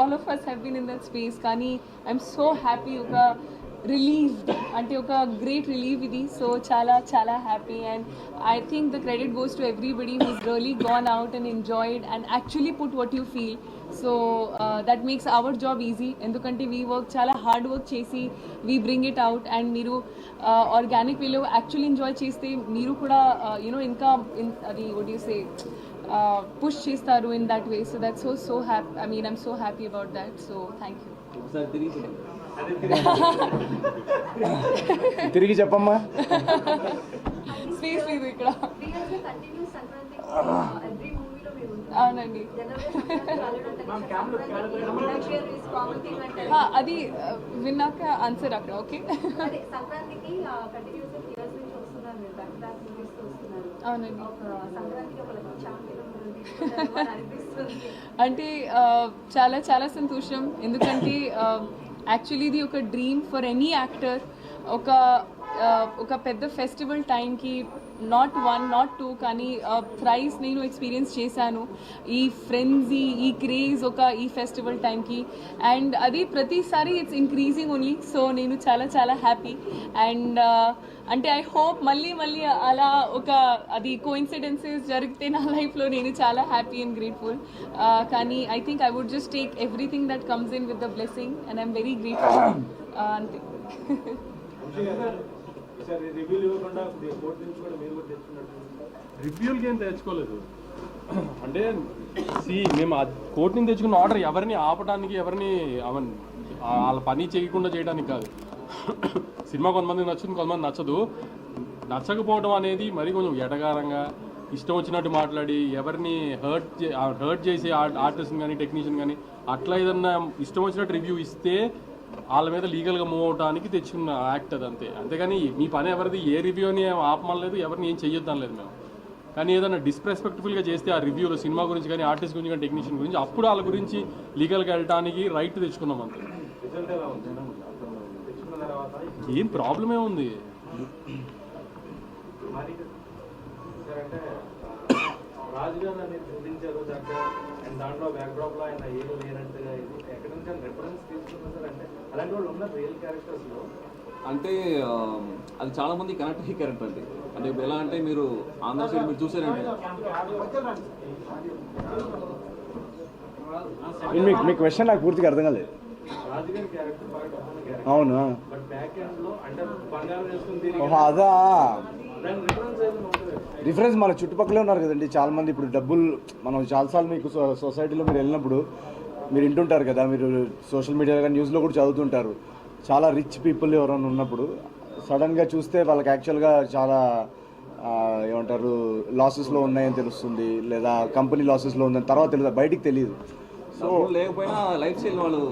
all of us have been in that space. Kani, I'm so happy. Relieved ante oka great relief idi, so chala happy, and I think the credit goes to everybody who's really gone out and enjoyed and actually put what you feel. So that makes our job easy, endukante we work chala hard work chesi we bring it out, and meeru organic way lo actually enjoy cheste meeru kuda inka adi what do you say push chestaru in that way. So that's so happy. I mean, I'm so happy about that, so thank you. తిరిగి చెప్పమ్మా. Space లేదు ఇక్కడ. అవునండి, అది విన్నాక answer అక్కడ. Okay, అవునండి. అంటే చాలా సంతోషం, ఎందుకంటే యాక్చువల్లీ ఇది ఒక డ్రీమ్ ఫర్ ఎనీ యాక్టర్. ఒక పెద్ద ఫెస్టివల్ టైంకి నాట్ 1 నాట్ 2 కానీ థ్రైస్ నేను ఎక్స్పీరియన్స్ చేశాను ఈ ఫ్రెండ్జీ, ఈ క్రేజ్ ఈ ఫెస్టివల్ టైంకి, అండ్ అది ప్రతిసారి ఇట్స్ ఇంక్రీజింగ్ ఓన్లీ. సో నేను చాలా హ్యాపీ, అండ్ అంటే ఐ హోప్ మళ్ళీ అలా అది కోఇన్సిడెన్సెస్ జరిగితే నా లైఫ్లో నేను చాలా హ్యాపీ అండ్ గ్రేట్ఫుల్. కానీ I think I would just take everything that comes in with the blessing, and I'm very grateful. అంతే. రివ్యూలకి ఏం తెచ్చుకోలేదు అంటే మేము ఆ కోర్టు నుంచి తెచ్చుకున్న ఆర్డర్ ఎవరిని ఆపడానికి, ఎవరిని వాళ్ళ పని చేయకుండా చేయడానికి కాదు. సినిమా కొంతమందికి నచ్చుతుంది, కొంతమంది నచ్చదు. నచ్చకపోవడం అనేది మరి కొంచెం ఎటగారంగా ఇష్టం వచ్చినట్టు మాట్లాడి ఎవరిని హర్ట్ చేసి ఆర్టిస్ట్ని కానీ టెక్నీషియన్ కానీ అట్లా ఏదన్నా ఇష్టం వచ్చినట్టు రివ్యూ ఇస్తే వాళ్ళ మీద లీగల్గా మూవ్ అవడానికి తెచ్చుకున్న యాక్ట్ అది, అంతే. అంతేగాని మీ పని ఎవరిది ఏ రివ్యూని ఆపమలేదు, ఎవరిని ఏం చెయ్యొద్దని లేదు మేము. కానీ ఏదైనా డిస్రెస్పెక్ట్ఫుల్గా చేస్తే ఆ రివ్యూలో సినిమా గురించి కానీ ఆర్టిస్ట్ గురించి కానీ టెక్నీషియన్ గురించి అప్పుడు వాళ్ళ గురించి లీగల్గా వెళ్ళడానికి రైట్ తెచ్చుకున్నాం, అంతే. ఏం ప్రాబ్లమే ఉంది. రాజుగారు అనేది చూపించారు అండ్ దాంట్లో బ్యాక్డ్రాప్ లో ఆయన ఏదో లేనట్టుగా ఇది ఎక్కడి నుంచి రెఫరెన్స్ తీసుకున్నారు సార్? అంటే అలాంటి వాళ్ళు ఉన్నారు రియల్ క్యారెక్టర్స్ లో. అంటే అది చాలా మంది కనెక్ట్ అయ్యే క్యారెక్టర్ అండి. అంటే ఎలా అంటే మీరు ఆంధ్ర సైడ్ మీరు చూసారంటే మీ క్వశ్చన్ నాకు పూర్తిగా అర్థం కాలేదు. రాజుగారి క్యారెక్టర్ బాగా డబ్బున్న క్యారెక్టర్, అవును. బట్ బ్యాక్ ఎండ్ లో అంటే బంగారం వేసుకుని అదా దాని రిఫరెన్స్ ఏమైనా ఉంటుంది? రిఫరెన్స్ మన చుట్టుపక్కలే ఉన్నారు కదండి చాలామంది. ఇప్పుడు డబ్బులు మనం చాలాసార్లు మీకు సొసైటీలో మీరు వెళ్ళినప్పుడు మీరు వింటుంటారు కదా, మీరు సోషల్ మీడియాలో కానీ న్యూస్లో కూడా చదువుతుంటారు. చాలా రిచ్ పీపుల్ ఎవరైనా ఉన్నప్పుడు సడన్గా చూస్తే వాళ్ళకి యాక్చువల్గా చాలా ఏమంటారు లాసెస్లో ఉన్నాయని తెలుస్తుంది, లేదా కంపెనీ లాసెస్లో ఉందని తర్వాత తెలియదు, బయటికి తెలియదు. సో లేకపోయినా లైఫ్ స్టైల్ వాళ్ళు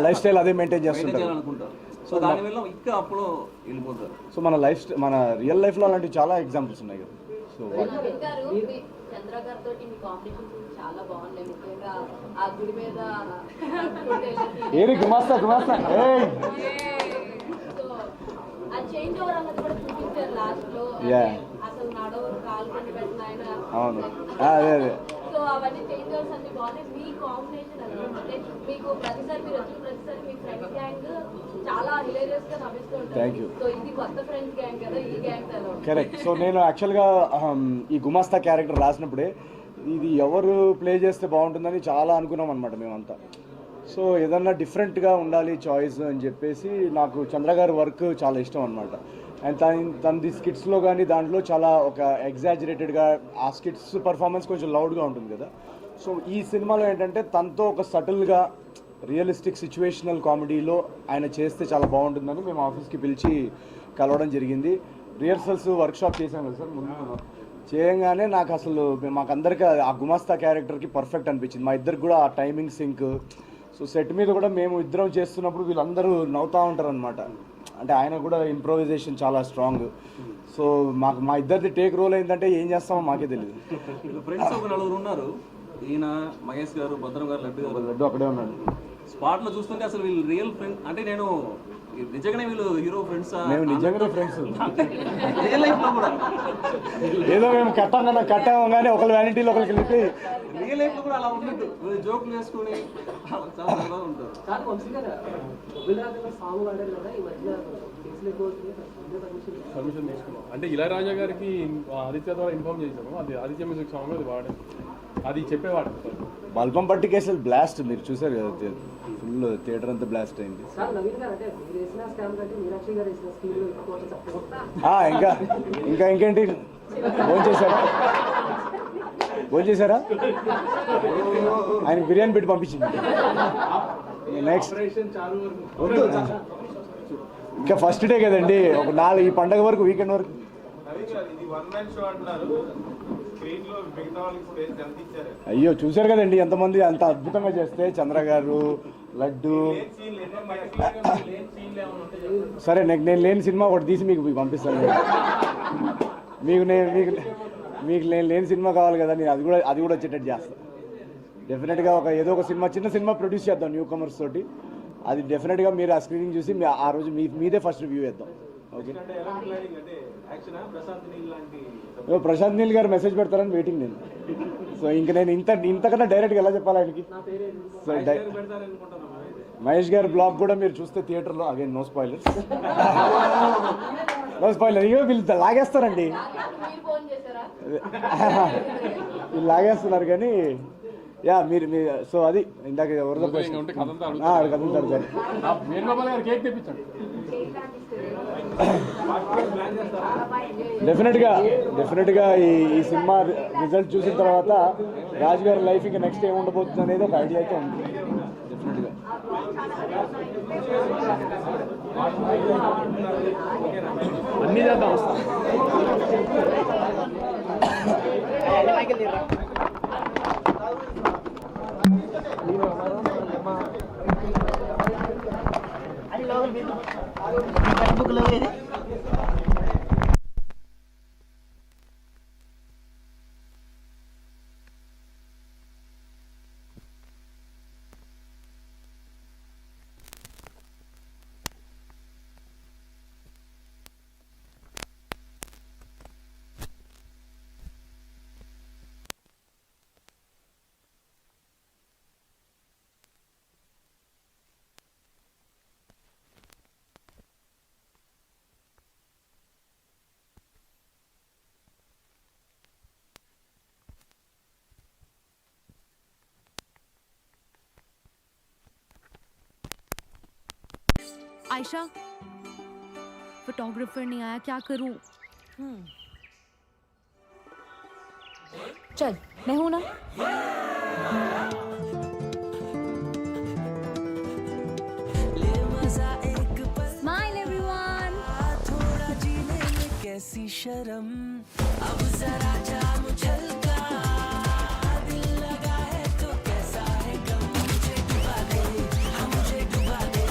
లైఫ్ స్టైల్ అదే మెయింటైన్ చేస్తుంటారు అనుకుంటారు. సో దానివల్ల ఇంకా అప్పుడు వెళ్ళిపోతారు. సో మన రియల్ లైఫ్లో అలాంటివి చాలా ఎగ్జాంపుల్స్ ఉన్నాయి కదా. సో ఏరి గుమాస్తా అవును, అదే సో అవన్నీ చేంజర్స్ అన్ని బాగున్నాయి. మీ కాంబినేషన్ అంటే మీకు ప్రతిసారి మీరు వచ్చిన ప్రతిసారి మీ ఫ్రెండ్స్ గ్యాంగ్ చాలా హిలేరియస్ గా నవ్విస్తూ ఉంటారు. సో ఇది కొత్త ఫ్రెండ్స్ గ్యాంగ్ కదా, ఈ గ్యాంగ్ ఎలా? కరెక్ట్. సో నేను యాక్చువల్గా ఈ గుమాస్తా క్యారెక్టర్ రాసినప్పుడే ఇది ఎవరు ప్లే చేస్తే బాగుంటుందని చాలా అనుకున్నాం అనమాట మేమంతా. సో ఏదన్నా డిఫరెంట్గా ఉండాలి చాయిస్ అని చెప్పేసి నాకు చంద్ర గారి వర్క్ చాలా ఇష్టం అనమాట. అండ్ తనది స్కిట్స్లో కానీ దాంట్లో చాలా ఒక ఎగ్జాజరేటెడ్గా ఆ స్కిట్స్ పర్ఫార్మెన్స్ కొంచెం లౌడ్గా ఉంటుంది కదా. సో ఈ సినిమాలో ఏంటంటే తనతో ఒక సటిల్గా రియలిస్టిక్ సిచ్యువేషనల్ కామెడీలో ఆయన చేస్తే చాలా బాగుంటుందని మేము ఆఫీస్కి పిలిచి కలవడం జరిగింది. రిహర్సల్స్ వర్క్షాప్ చేశాం కదా సార్ ముందు. చేయగానే నాకు అసలు మాకందరికీ ఆ గుమాస్తా క్యారెక్టర్కి పర్ఫెక్ట్ అనిపించింది. మా ఇద్దరికి కూడా ఆ టైమింగ్ సింక్. సో సెట్ మీద కూడా మేము ఇద్దరం చేస్తున్నప్పుడు వీళ్ళందరూ నవ్వుతూ ఉంటారు అనమాట. అంటే ఆయన కూడా ఇంప్రొవైజేషన్ చాలా స్ట్రాంగ్. సో మా ఇద్దరిది టేక్ రోల్ అయిందంటే ఏం చేస్తామో మాకే తెలియదు. ఫ్రెండ్స్ ఒక నలుగురు ఉన్నారు, ఈయన మహేష్ గారు, భద్రం గారు, లడ్డు అక్కడే ఉన్నాడు. స్పాట్లో చూస్తుంటే అసలు వీళ్ళు రియల్ ఫ్రెండ్ అంటే నేను నిజంగానే వీళ్ళు హీరో ఫ్రెండ్స్ మేము నిజంగానే ఫ్రెండ్స్. రియల్ లైఫ్ లో కూడా ఏదో మేము కట్టాము కానీ ఒకరి వ్యానిటీలో ఒకరికి వెళ్ళి రియల్ లైఫ్ లో కూడా అలా ఉన్నట్టు జోకులు వేసుకుని చాలా సరదాగా ఉంటారు. పర్మిషన్ తీసుకున్నాం అంటే ఇళయరాజా గారికి ఆదిత్య ద్వారా ఇన్ఫార్మ్ చేశాము. అది ఆదిత్య మ్యూజిక్ సాంగ్ అది వాడే అది చెప్పేవాడు. బల్పం పట్టి కేసులు బ్లాస్ట్ మీరు చూసారు కదా, ఫుల్ థియేటర్ అంతా బ్లాస్ట్ అయింది. ఇంకేంటి భోజనం చేశారా? ఆయన బిర్యానీ పెట్టి పంపించింది. నెక్స్ట్ ఇంకా ఫస్ట్ డే కదండి, ఒక 4 ఈ పండగ వరకు వీకెండ్ వరకు. అయ్యో చూశారు కదండి ఎంతమంది అంత అద్భుతంగా చేస్తే, చంద్ర గారు, లడ్డు. సరే నేను లేని సినిమా ఒకటి తీసి మీకు పంపిస్తాను. మీకు నేను లేని సినిమా కావాలి కదా, నేను అది కూడా వచ్చేటట్టు చేస్తాను. డెఫినెట్గా ఏదో ఒక చిన్న సినిమా ప్రొడ్యూస్ చేద్దాం న్యూ కమర్స్ తోటి. అది డెఫినెట్గా మీరు ఆ స్క్రీనింగ్ చూసి ఆ రోజు మీదే ఫస్ట్ రివ్యూ చేద్దాం. ఓకే, ప్రశాంత్ నీల్ గారు మెసేజ్ పెడతారని వెయిటింగ్ నేను. సో ఇంక నేను ఇంతకన్నా డైరెక్ట్గా ఎలా చెప్పాలి ఆయనకి. సో మహేష్ గారి బ్లాగ్ కూడా మీరు చూస్తే థియేటర్లో, అగైన్ నో స్పాయిలర్, అయ్యో వీళ్ళు లాగేస్తారండి, వీళ్ళు లాగేస్తున్నారు కానీ యా మీరు సో అది ఇందాక ఎవరిదో కదులుతాడు సార్. డెఫినెట్గా ఈ సినిమా రిజల్ట్ చూసిన తర్వాత రాజు గారి లైఫ్ ఇంకా నెక్స్ట్ ఏం ఉండబోతుంది అనేది ఒక ఐడియా అయితే ఉంది డెఫినెట్గా. అన్నీ చేద్దాం. आयशा, फोटोग्राफर नहीं आया, क्या करूं? चल, मैं हूं ना. Smile everyone. थोड़ा जीने में कैसी शर्म, अब जरा जाम छलका, दिल लगा है तो कैसा है गम, मुझे डुबा दे, मुझे डुबा दे,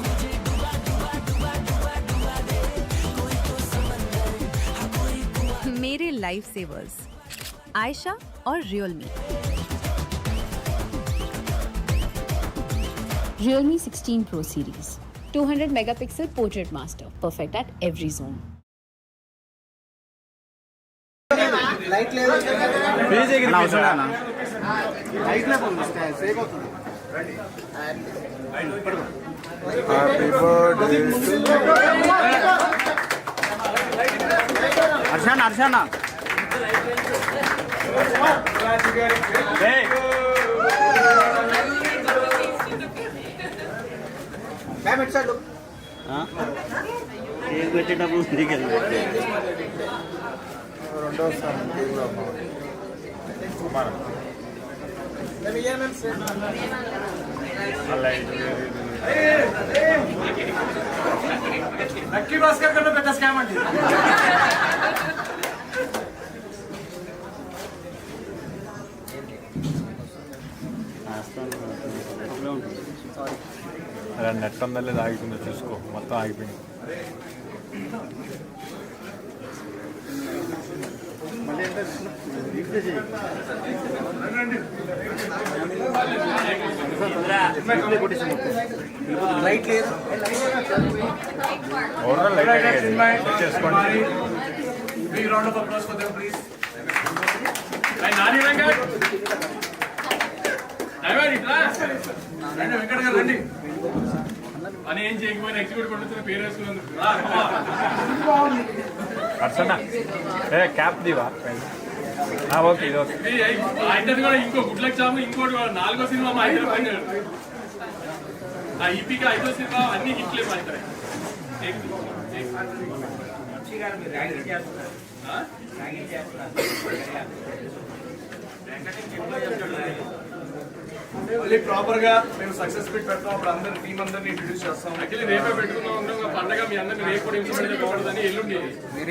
मुझे डुबा डुबा डुबा डुबा डुबा दे, कोई तो समंदर, कोई कुआं. मेरे लाइफ सेवर्स आयशा और Realme. Realme 16 Pro series, 200 megapixel portrait master, perfect at every zone. Light లేదు లైట్ లేదు సేవ్ అవుతుంది. హ్యాపీ బర్త్డే హర్షానా కేక్ పెట్టేటప్పుడు రెండోసారి లక్కీ భాస్కర్ కన్నా పెద్ద స్కామ్ అండి. అలా నెట్ ఉందా ఆగిపోయిందో చూసుకో, మొత్తం ఆగిపోయింది. ఓవరాల్ లైట్ చేసుకోండి. Big round of applause for them, please. Nani Venkat driver ఇట్లా రండి వెంకట గారు రండి. అని ఏం చేయకపోయినా ఎగ్జిక్యూటివ్ పండుతున్న పేరు వేసుకున్నందుకు పర్సనా ఏ క్యాప్ దివా ఓకే ఇది ఓకే. ఆయన కూడా ఇంకో గుడ్ లక్ చాము ఇంకోటి 4వ సినిమా మా ఇద్దరు పైన ఆ ఈపీకి 5వ సినిమా అన్ని హిట్లే మా ఇద్దరు. మళ్ళీ ప్రాపర్ గా మేము సక్సెస్ మీట్ పెడతాం. అప్పుడు అందరి టీం అందరిని ఇంట్రడ్యూస్ చేస్తాం. యాక్చువల్లీ రేపే పెట్టుకున్నాం పండగ మీ అందరినీ రేపు కూడా ఇంప్లిమెంట్ బాగుంటుందని ఎల్లుండి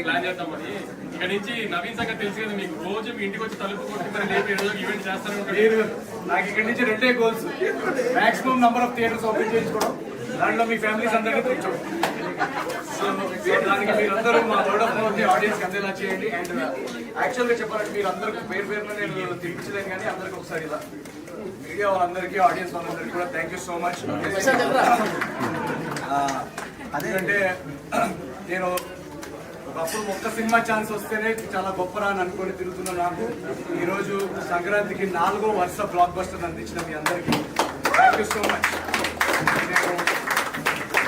ప్లాన్ చేద్దామని. ఇక్కడ నుంచి నవీన్ సంగతి తెలుసు కదా మీకు, రోజు మీ ఇంటికి వచ్చి తలుపు కొట్టుకుంటారు రేపు ఏదో ఈవెంట్ చేస్తారని. మీరు నాకు ఇక్కడ నుంచి 2 goals, maximum number of theatres open చేయించుకోవడం, దాంట్లో మీ ఫ్యామిలీస్ అందరినీ తెచ్చడం. సో దానికి మీరందరూ మా వర్డ్ ఆఫ్ మౌత్ ఆడియన్స్ అందేలా చేయండి. అండ్ యాక్చువల్గా చెప్పాలంటే మీరు అందరికీ పేరున నేను తినిపించలేను, కానీ అందరికీ ఒకసారి ఇలా మీడియా వాళ్ళందరికీ ఆడియన్స్ వాళ్ళందరికీ కూడా థ్యాంక్ యూ సో మచ్. ఎందుకంటే నేను ఒకప్పుడు ఒక్క సినిమా ఛాన్స్ వస్తేనే చాలా గొప్పరా అని అనుకొని తిరుగుతున్న నాకు ఈరోజు సంక్రాంతికి 4వ వరుస బ్లాక్ బస్టర్ అందించిన మీ అందరికీ థ్యాంక్ యూ సో మచ్.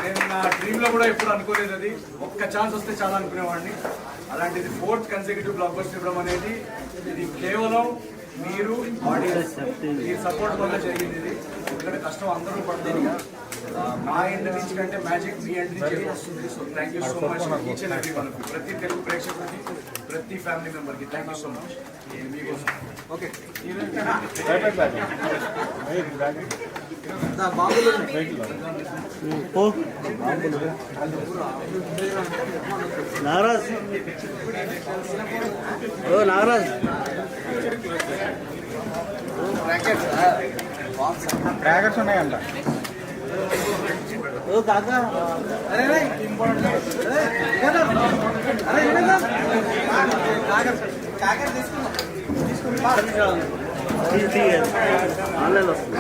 నేను నా డ్రీమ్లో కూడా ఎప్పుడు అనుకోలేదు, అది ఒక్క ఛాన్స్ వస్తే చాలా అనుకునేవాడిని. అలాంటిది 4th కన్సెక్యూటివ్ బ్లాక్ బస్టర్ ఇవ్వడం అనేది ఇది కేవలం మీరు ఆడియన్స్ మీ సపోర్ట్ వల్ల జరిగింది. ఇది ఎందుకంటే కష్టం అందరూ పడుతుంది. మా ఎండ్ నుంచి కంటే మ్యాజిక్ మీ ఎండ్ నుంచి వస్తుంది. So thank you so much each and every one, ప్రతి తెలుగు ప్రేక్షకులకి, ప్రతి ఫ్యామిలీ మెంబర్కి థ్యాంక్ యూ సో మచ్. మీకోసం ఓకే నాగరాజ్ ఓ నాగరాజ్ క్రాకర్స్ ఉన్నాయంట. ఓ కాకా ఆన్లైన్ వస్తుంది.